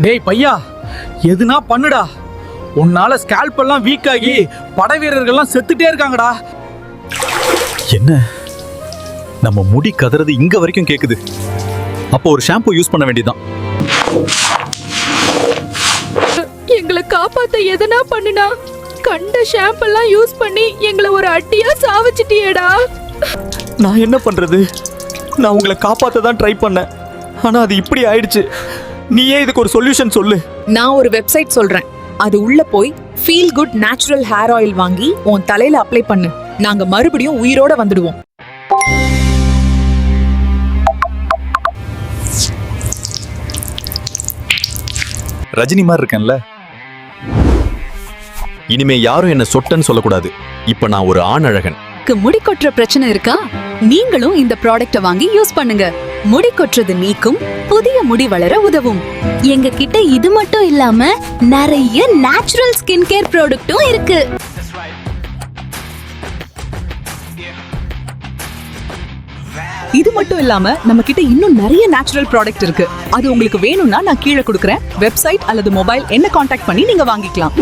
டேய் பையா, எதுனா பண்ணுடா. உன்னால ஸ்கேல்ப் எல்லாம் வீக் ஆகி படை வீரர்கள்லாம் செத்துட்டே இருக்காங்கடா. என்ன, நம்ம முடி கதறது இங்க வரைக்கும் கேக்குது. அப்போ ஒரு ஷாம்பு யூஸ் பண்ண வேண்டியதுதான். எங்களை காப்பாத்த எதனா பண்ணுனா, கண்ட ஷாம்பெல்லாம் யூஸ் பண்ணி எங்களை ஒரு அட்டியா சாவச்சிட்டியேடா. நான் என்ன பண்றது? நான் உங்களை காப்பாத்த தான் ட்ரை பண்ணேன், ஆனா அது இப்படி ஆயிடுச்சு. நீயே இதுக்கு ஒரு சொல்யூஷன் சொல்லு. நான் ஒரு வெப்சைட் சொல்றேன், அது உள்ள போய் feel good natural hair oil வாங்கி உன் தலையில அப்ளை பண்ணு. நாங்க மறுபடியும் உயிரோட வந்துடுவோம். ரஜினி மாதிரி இருக்கேன்ல. இனிமே யாரும் என்ன சொட்டன்னு சொல்லக்கூடாது. இப்ப நான் ஒரு ஆண் அழகன். முடி கொட்டுற பிரச்சனை இருக்கா? நீங்களும் இந்த ப்ராடக்ட்ட வாங்கி யூஸ் பண்ணுங்க. முடி கொட்டுறது நீக்கும், புதிய முடி வளர உதவும். எங்க கிட்ட இது மட்டும் இல்லாம நிறைய நேச்சுரல் ஸ்கின் கேர் ப்ராடக்ட்டும் இருக்கு. இது மட்டும் இல்லாம நம்ம கிட்ட இன்னும் நிறைய நேச்சுரல் ப்ராடக்ட் இருக்கு. அது உங்களுக்கு வேணும்னா நான் கீழே கொடுக்குறேன் வெப்சைட் அல்லது மொபைல் என்ன காண்டாக்ட் பண்ணி நீங்க வாங்கிக்கலாம்.